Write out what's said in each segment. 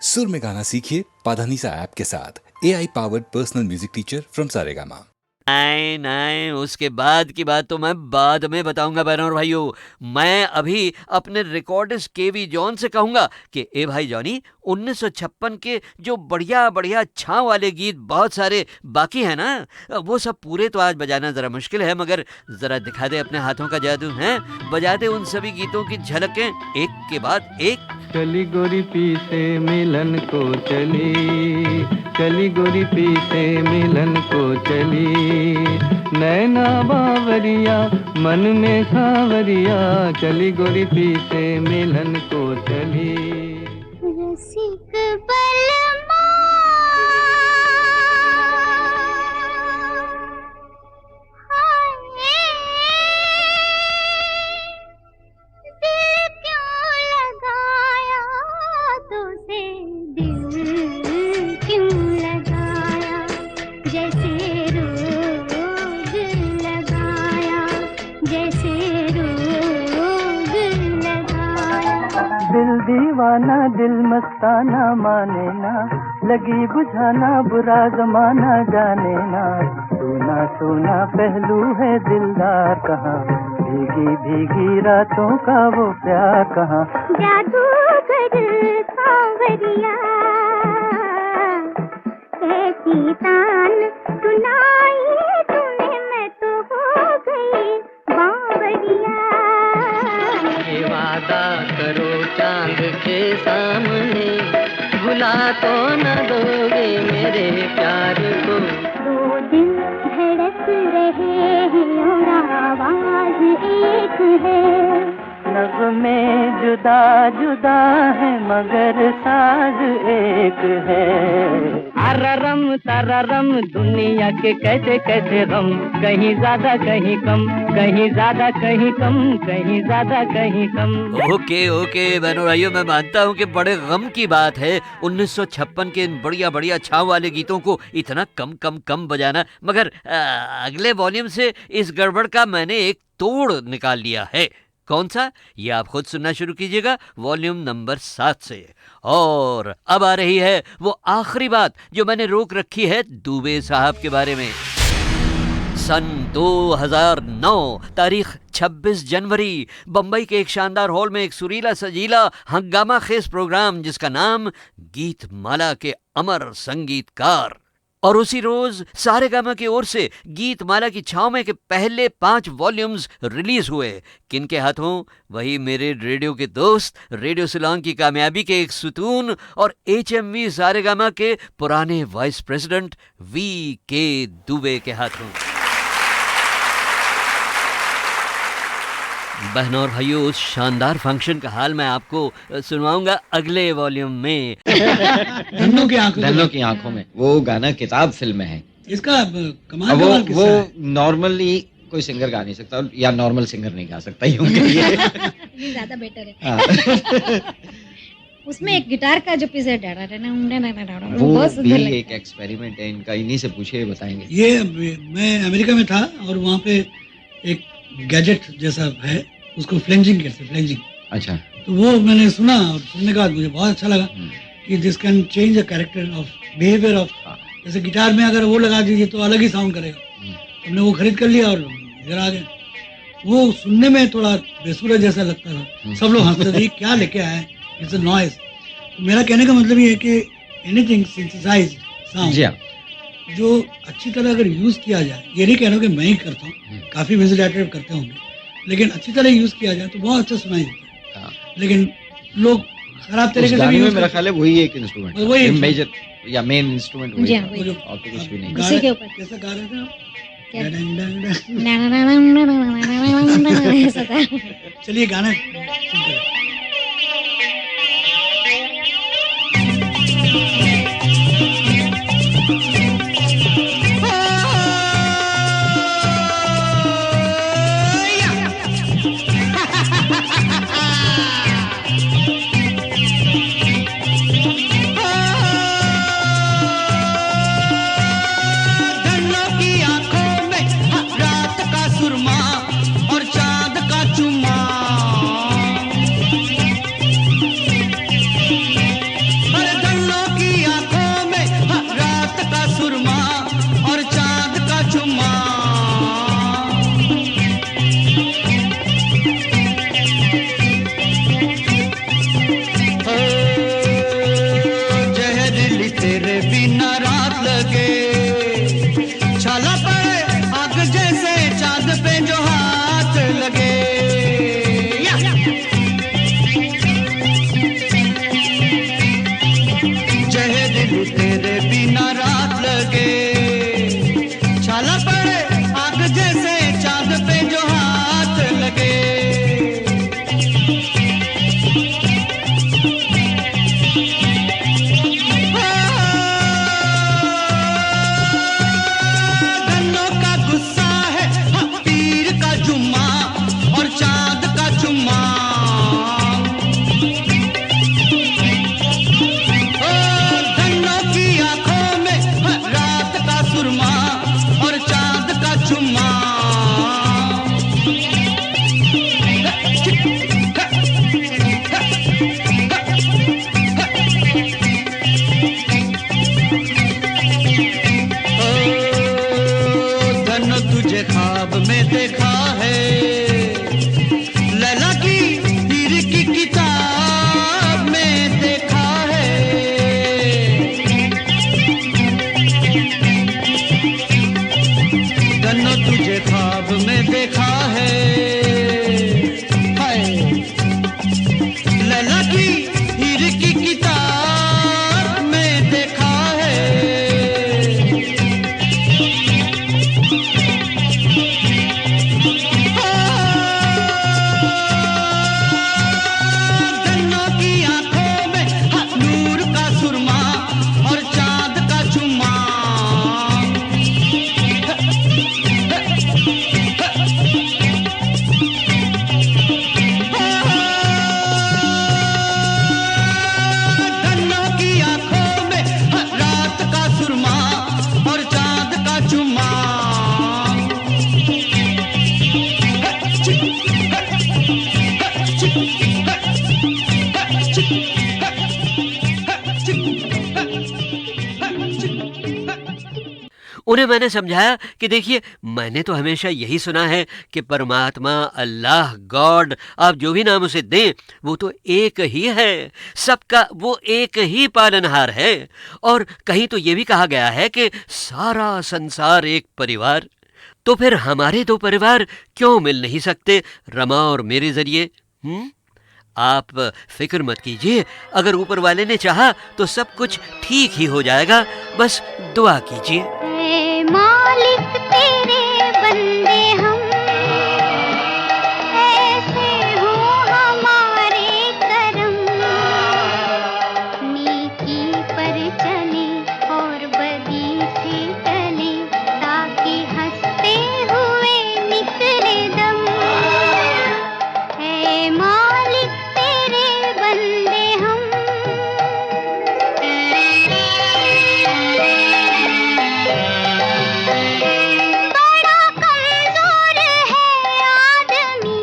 सुर में गाना सीखिए पाधानीसा ऐप के साथ। AI powered personal music teacher from Saregama. नहीं, उसके बाद की बात तो मैं बाद में बताऊंगा बहनों और भाइयों। मैं अभी अपने रिकॉर्डिस्ट केवी जॉन से कहूंगा कि ए भाई जॉनी, 1956 के जो बढ़िया बढ़िया छाव वाले गीत बहुत सारे बाकी हैं ना, वो सब पूरे तो आज बजाना जरा मुश्किल है, मगर जरा दिखा दे अपने हाथों का जादू है, बजा दे उन सभी गीतों की झलकें एक के बाद एक। चली गोरी पी से मिलन को चली, चली गोरी पी से मिलन को चली, नैना बावरिया मन में सावरिया, चली गोरी पी से मिलन को चली। रसिक बलमा दिल दीवाना दिल मस्ताना माने ना, लगी बुझाना बुरा जमाना जाने ना, सोना सोना पहलू है दिलदार कहाँ, भीगी भीगी रातों का वो प्यार कहाँ। जादूगर सांवरिया कैसी तान सुनाई तुम्हें, मैं तो हो गई बावरिया। ये वादा करो चांद के सामने, भुला तो न दोगे मेरे प्यार को। दो दिल धड़क रहे हैं और आवाज एक है, नग़्मे जुदा जुदा है मगर साज एक है। अररम तररम दुनिया के कैसे कैसे गम, कहीं ज्यादा कहीं कम, कहीं ज्यादा कहीं कम, कहीं ज्यादा कहीं कम। ओके ओके बहनों भाइयों, मैं मानता हूँ कि बड़े गम की बात है 1956 के इन बढ़िया बढ़िया छाव वाले गीतों को इतना कम कम कम बजाना, मगर अगले वॉल्यूम से इस गड़बड़ का मैंने एक तोड़ निकाल लिया है। कौन सा, ये आप खुद सुनना शुरू कीजिएगा वॉल्यूम नंबर 7 से। और अब आ रही है वो आखिरी बात जो मैंने रोक रखी है दुबे साहब के बारे में। सन 2009, तारीख 26 जनवरी, बंबई के एक शानदार हॉल में एक सुरीला सजीला हंगामा खेज प्रोग्राम जिसका नाम गीत माला के अमर संगीतकार, और उसी रोज सारेगामा की ओर से गीत माला की छाव में के पहले 5 वॉल्यूम्स रिलीज हुए। किनके हाथों, वही मेरे रेडियो के दोस्त, रेडियो सिलोंग की कामयाबी के एक सुतून और HMV सारेगामा के पुराने वाइस प्रेसिडेंट VK दुबे के हाथों। बहनों और भाइयों, उस शानदार फंक्शन का हाल मैं आपको सुनवाऊंगा अगले वॉल्यूम में। धन्नो की आंखों में वो गाना किताब फिल्म में है। इसका कमाल वो नॉर्मली कोई सिंगर गा नहीं सकता, या नॉर्मल सिंगर नहीं गा सकता, यूं कहिए। ये ज्यादा बेटर है। उसमें एक गिटार का जो पीस है वो भी एक एक्सपेरिमेंट है इनका, इन्हीं से पूछे बताएंगे। ये मैं अमेरिका में था और वहाँ पे एक गैजेट जैसा है, उसको फ्लेंजिंग कहते हैं, फ्लेंजिंग। अच्छा। तो वो मैंने सुना और सुनने के बाद मुझे बहुत अच्छा लगा कि this can change the character of behaviour of, जैसे गिटार में अगर वो लगा दीजिए तो अलग ही साउंड करेगा। हमने वो खरीद कर लिया और इधर आ गए। वो सुनने में थोड़ा बेसुरा जैसा लगता था, सब लोग हंसते थे क्या लेके आए, इट्स अ नॉइज। मेरा कहने का मतलब ये है कि एनीथिंग सिंथेसाइज्ड साउंड जो अच्छी तरह अगर यूज किया जाए, ये नहीं कह रहा हूँ कि मैं ही करता हूँ, काफी म्यूजिक डायरेक्टर करते होंगे, लेकिन अच्छी तरह यूज किया जाए तो बहुत अच्छा सुनाई देता है। लेकिन लोग खराब तरीके से यूज, मेरा ख्याल है वही एक इंस्ट्रूमेंट, वही मेजर या मेन इंस्ट्रूमेंट वही है, और तो कुछ भी नहीं। उसी के ऊपर कैसा गा रहे थे आप? ऐसा था। चलिए गाना सुनते हैं। उन्हें मैंने समझाया कि देखिए, मैंने तो हमेशा यही सुना है कि परमात्मा, अल्लाह, गॉड, आप जो भी नाम उसे दें, वो तो एक ही है, सबका वो एक ही पालनहार है। और कहीं तो ये भी कहा गया है कि सारा संसार एक परिवार। तो फिर हमारे दो परिवार क्यों मिल नहीं सकते रमा और मेरे जरिए? आप फिक्र मत कीजिए, अगर ऊपर वाले ने चाहा तो सब कुछ ठीक ही हो जाएगा, बस दुआ कीजिए। ऐ मालिक तेरे बंदे हम, ऐसे हो हमारे करम, नेकी पर चले और बदी से टले, ताकि हंसते हुए निकले दम। ऐ मालिक तेरे बंदे हम। बड़ा कमजोर है आदमी,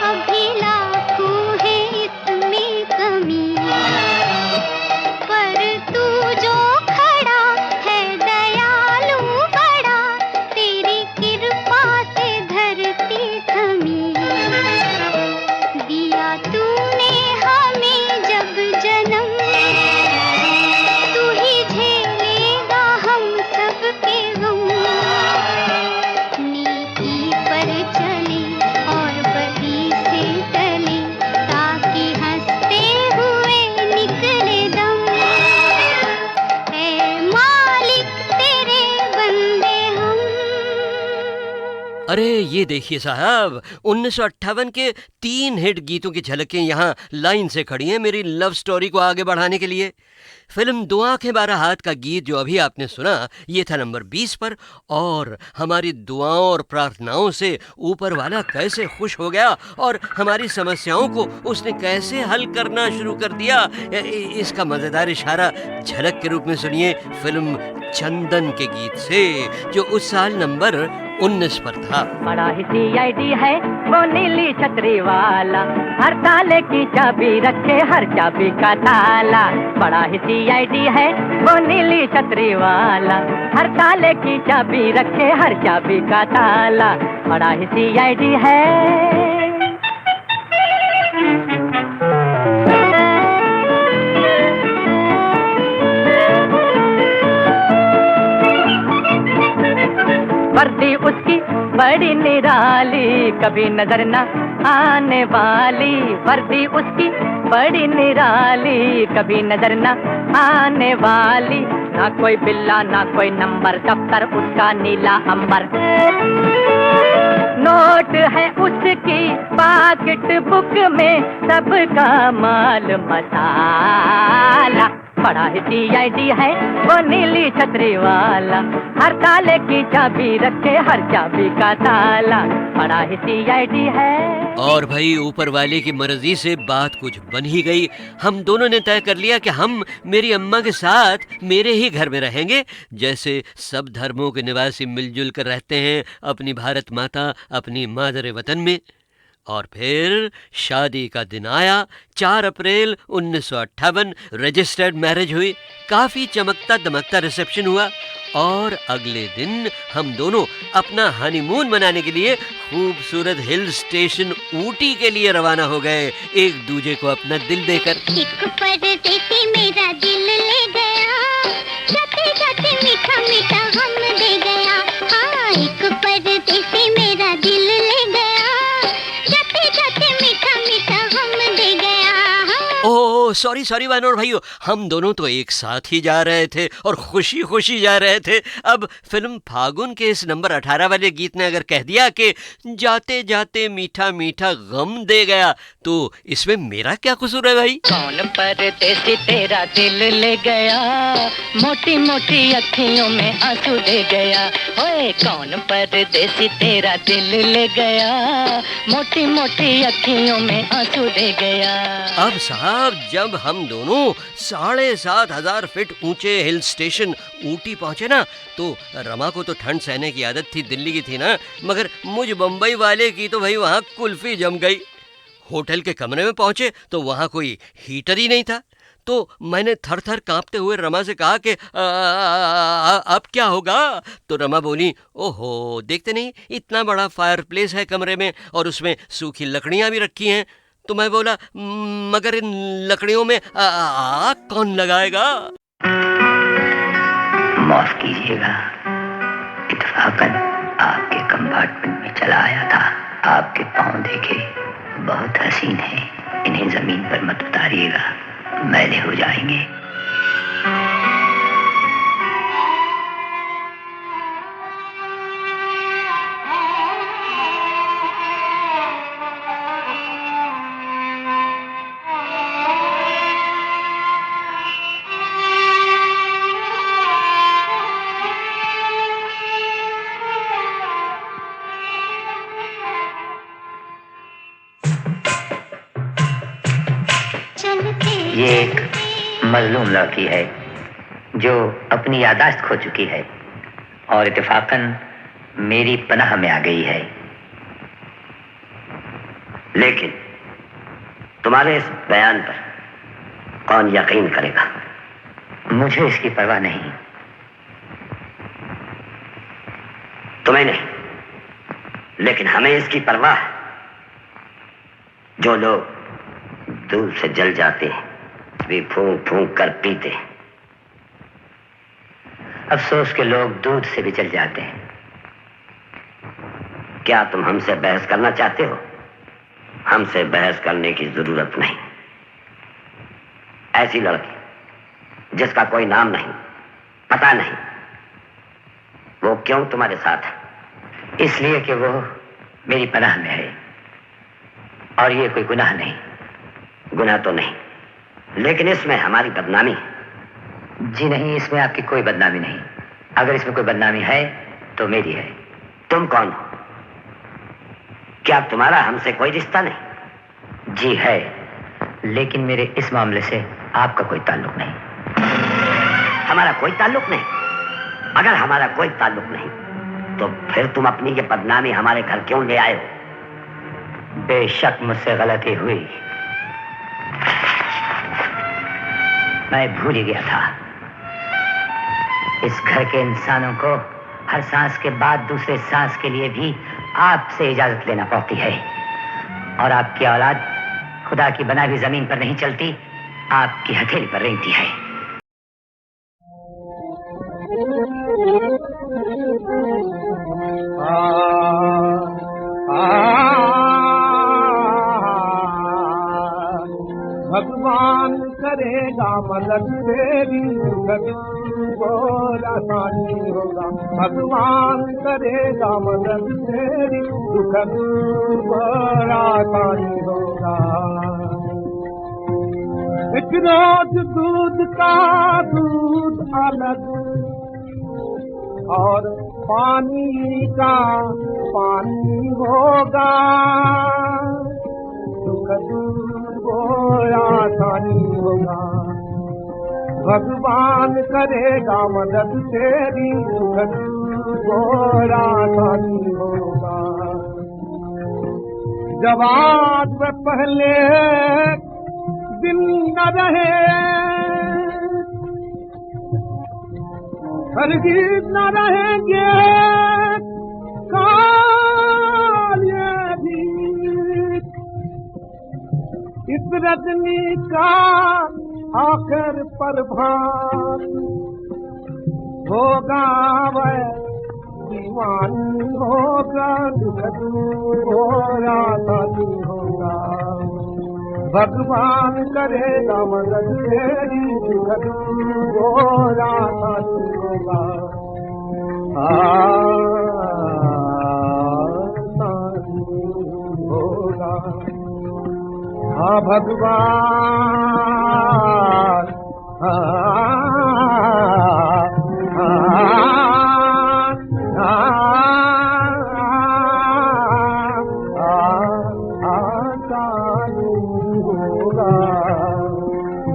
अभी लाखों है इसमें कमी, पर तू जो खड़ा है दयालु बड़ा, तेरी कृपा से धरती थमी। दिया तूने हमें जब जन्म, तू ही झेलेगा हम सबके गम। नेकी पर चले और बदी से टले, ताकि हंसते हुए निकले दम। ऐ मालिक तेरे बंदे हम। अरे ये देखिए साहब, 1958 के 3 हिट गीतों की झलकें यहाँ लाइन से खड़ी हैं मेरी लव स्टोरी को आगे बढ़ाने के लिए। फिल्म दो आंखें 12 हाथ का गीत जो अभी आपने सुना, ये था नंबर 20 पर। और हमारी दुआओं और प्रार्थनाओं से ऊपर वाला कैसे खुश हो गया और हमारी समस्याओं को उसने कैसे हल करना शुरू कर दिया, इसका मज़ेदार इशारा झलक के रूप में सुनिए फिल्म चंदन के गीत से, जो उस साल नंबर 19 पर था। बड़ा ही CID है वो नीली छतरी वाला, हर ताले की चाबी रखे हर चाबी का ताला। बड़ा ही CID है वो नीली छतरी वाला, हर ताले की चाबी रखे हर चाबी का ताला। बड़ा ही CID है। वर्दी उसकी बड़ी निराली, कभी नजर न आने वाली। वर्दी उसकी बड़ी निराली, कभी नजर न आने वाली। ना कोई बिल्ला ना कोई नंबर, दफ्तर उसका नीला अंबर। नोट है उसकी पॉकेट बुक में, सबका माल मसाला। बड़ा ही CID है वो नीली छतरी वाला, हर ताले की चाबी रखे हर चाबी का ताला। बड़ा ही CID है। और भाई ऊपर वाले की मर्जी से बात कुछ बन ही गई। हम दोनों ने तय कर लिया कि हम मेरी अम्मा के साथ मेरे ही घर में रहेंगे, जैसे सब धर्मों के निवासी मिलजुल कर रहते हैं अपनी भारत माता, अपनी मादरे वतन में। और फिर शादी का दिन आया, 4 अप्रैल 1958 रजिस्टर्ड मैरिज हुई। काफ़ी चमकता दमकता रिसेप्शन हुआ और अगले दिन हम दोनों अपना हनीमून मनाने के लिए खूबसूरत हिल स्टेशन ऊटी के लिए रवाना हो गए, एक दूजे को अपना दिल देकर। एक परदेसी मेरा दिल ले गया, जाते जाते मीठा मीठा हम दे गया। हाँ, एक परदेसी मेरा दिल ले गया, जाते जाते मीठा मीठा हम दे गया। हाँ। ओह सॉरी वानोर भाइयों, हम दोनों तो एक साथ ही जा रहे थे और खुशी खुशी जा रहे थे। अब फिल्म फागुन के इस नंबर 18 वाले गीत ने अगर कह दिया कि जाते जाते मीठा मीठा गम दे गया, तो इसमें मेरा क्या कसूर है भाई? कौन परदेसी तेरा दिल ले गया, मोटी मोटी अखियों में आंसू दे गया। ओए कौन परदेसी तेरा दिल ले गया, मोटी मोटी अखियों में आंसू दे गया। अब साहब, जब हम दोनों 7,500 फीट ऊंचे हिल स्टेशन ऊटी पहुंचे ना, तो रमा को तो ठंड सहने की आदत थी, दिल्ली की थी ना, मगर मुझ बम्बई वाले की तो भाई वहाँ कुल्फी जम गई। होटल के कमरे में पहुंचे तो वहाँ कोई हीटर ही नहीं था, तो मैंने थर थर कांपते हुए रमा से कहा कि अब क्या होगा? तो रमा बोली, ओहो देखते नहीं इतना बड़ा फायर प्लेस है कमरे में और उसमें सूखी लकड़ियां भी रखी हैं। तो मैं बोला, मगर इन लकड़ियों में आग कौन लगाएगा? माफ कीजिएगा, इत्तेफाकन आपके कंपार्टमेंट में चला आया था। आपके पाँव देखे, बहुत हसीन है, इन्हें जमीन पर मत उतारिएगा, मैले हो जाएंगे। ये एक मजलूम लड़की है जो अपनी यादाश्त खो चुकी है और इत्तेफाकन मेरी पनाह में आ गई है। लेकिन तुम्हारे इस बयान पर कौन यकीन करेगा? मुझे इसकी परवाह नहीं। तुम्हें नहीं, लेकिन हमें इसकी परवाह है। जो लोग दूध से जल जाते हैं भी फूंक फूंक कर पीते हैं। अफसोस के लोग दूध से भी जल जाते हैं। क्या तुम हमसे बहस करना चाहते हो? हमसे बहस करने की जरूरत नहीं। ऐसी लड़की जिसका कोई नाम नहीं, पता नहीं, वो क्यों तुम्हारे साथ है? इसलिए कि वो मेरी पनाह में है और ये कोई गुनाह नहीं। गुनाह तो नहीं, लेकिन इसमें हमारी बदनामी है। जी नहीं, इसमें आपकी कोई बदनामी नहीं। अगर इसमें कोई बदनामी है तो मेरी है। तुम कौन हो? क्या तुम्हारा हमसे कोई रिश्ता नहीं? जी है, लेकिन मेरे इस मामले से आपका कोई ताल्लुक नहीं। हमारा कोई ताल्लुक नहीं? अगर हमारा कोई ताल्लुक नहीं तो फिर तुम अपनी ये बदनामी हमारे घर क्यों ले आए हो? बेशक मुझसे गलती हुई, मैं भूल ही गया था। इस घर के इंसानों को हर सांस के बाद दूसरे सांस के लिए भी आपसे इजाजत लेना पड़ती है और आपकी औलाद खुदा की बनाई हुई जमीन पर नहीं चलती, आपकी हथेली पर रहती है। भगवान करेगा मदद तेरी, और आसानी होगा। भगवान करेगा मदद तेरी, दुखद और आसानी होगा। एक रोज दूध का दूध अलग और पानी का पानी होगा। दुखद और आसानी होगा। भगवान करेगा मदद तेरी, और आसानी होगा। जब आज व पहले दिन न रहे, हरगिज़ न रहेंगे काल ये भी। इस रजनी का आखिर प्रभात होगा, वह दीवानी होगा। दुख दूर आसानी होगा। भगवान करेगा मदद तेरी, दुख दूर आसानी होगा। आसानी होगा। हाँ भगवान,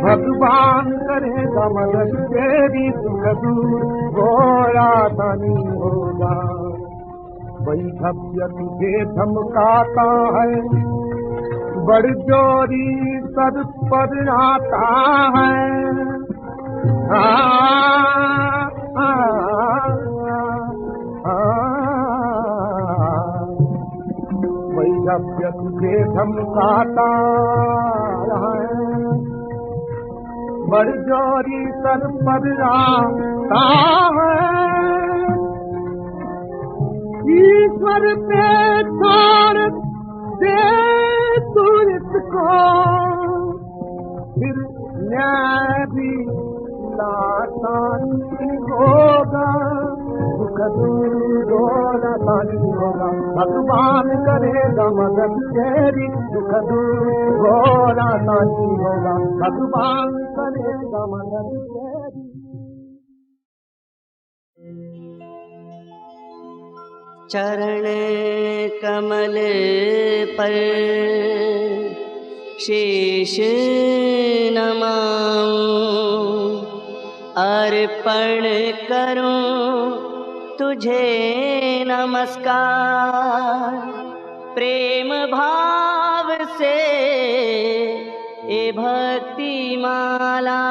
भगवान करेगा मदद तेरी, दुख दूर आसानी होगा। वही भव्य तुझे धमकाता है, बड़ जोरी सर पर आता है। धमकाता है, बड़ी जोरी सर पर आता है, ईश्वर पे छोड़ दे तू इसको, फिर न्याय भी लासानी होगा, दुख दूर होना सानी होगा, भगवान करेगा मदद तेरी, दुख दूर होना सानी होगा, भगवान करेगा मदद तेरी। चरण कमल पर शीश नमाऊं, अर्पण करूं तुझे नमस्कार, प्रेम भाव से ये भक्ति माला,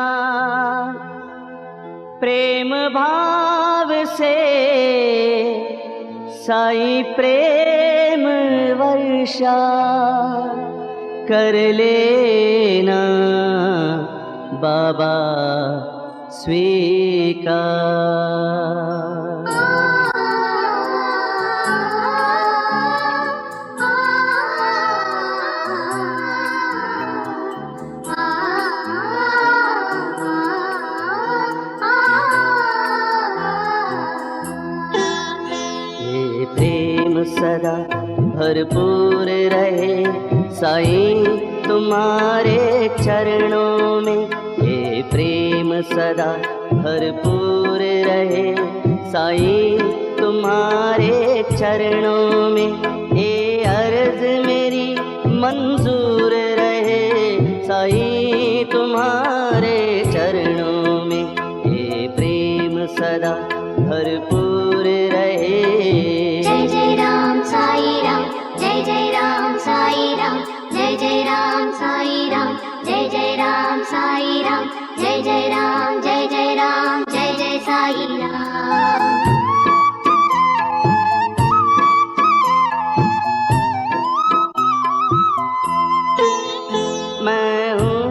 प्रेम भाव से साईं प्रेम वर्षा कर लेना बाबा स्वीकार। ये प्रेम सदा भरपूर रहे साईं तुम्हारे चरणों में, ये प्रेम सदा भरपूर रहे साईं तुम्हारे चरणों में, ये अर्ज मेरी मंजूर रहे साईं तुम्हारे चरणों में, ये प्रेम सदा भरपूर रहे। जय जय राम साई राम, जय जय राम साई राम, जय जय राम साई राम, जय जय राम साई राम, जय जय राम, जय जय राम, जय जय साई राम। मैं हूँ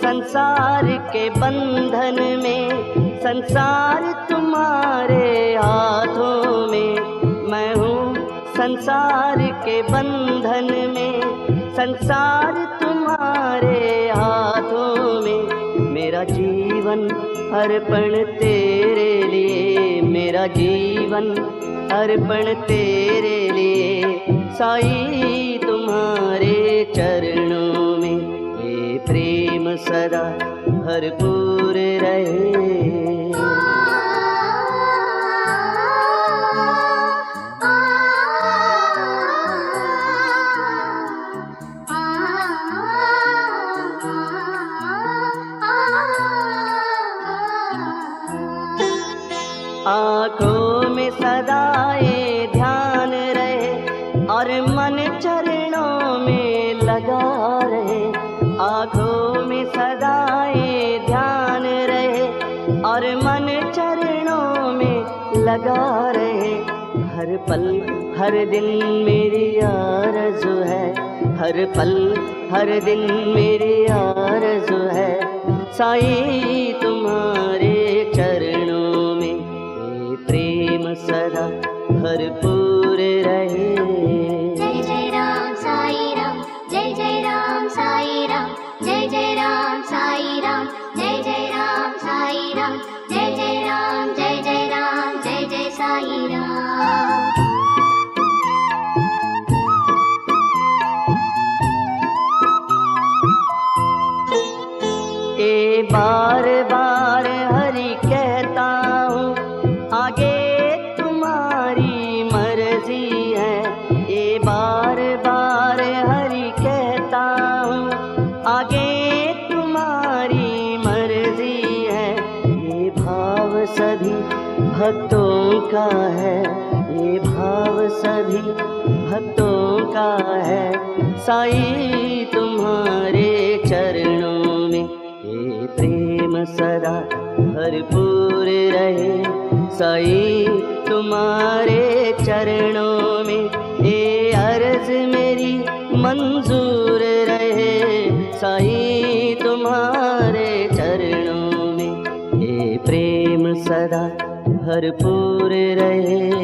संसार के बंधन में, संसार तुम्हारे हाथों में, मैं हूँ संसार के बंधन में, संसार तुम्हारे हाथों में, मेरा जीवन अर्पण तेरे लिए, मेरा जीवन अर्पण तेरे लिए, साईं तुम्हारे चरणों में, ये प्रेम सदा भरपूर रहे। आँखों में सदा ये ध्यान रहे और मन चरणों में लगा रहे, आँखों में सदा ये ध्यान रहे और मन चरणों में लगा रहे, हर पल हर दिन मेरी आरज़ू है, हर पल हर दिन मेरी आरज़ू है, साईं तुम्हारे चरणों में, ये प्रेम सदा भरपूर रहे। जय जय राम साई राम, जय जय राम साई राम, जय जय राम साई राम, जय जय राम साई राम, जय जय राम, जय जय राम, जय जय साई राम। ए बार बार हरि कहता हूँ, आगे तुम्हारी मर्जी है, ए बार बार हरि कहता हूँ, आगे तुम्हारी मर्जी है, ये भाव सभी भक्तों का है, ये भाव सभी भक्तों का है, साईं तुम्हारे चरणों में, ये प्रेम सदा भरपूर रहे, साईं तुम्हारे चरणों में, ये अर्ज मेरी मंजूर भरपूर रहे।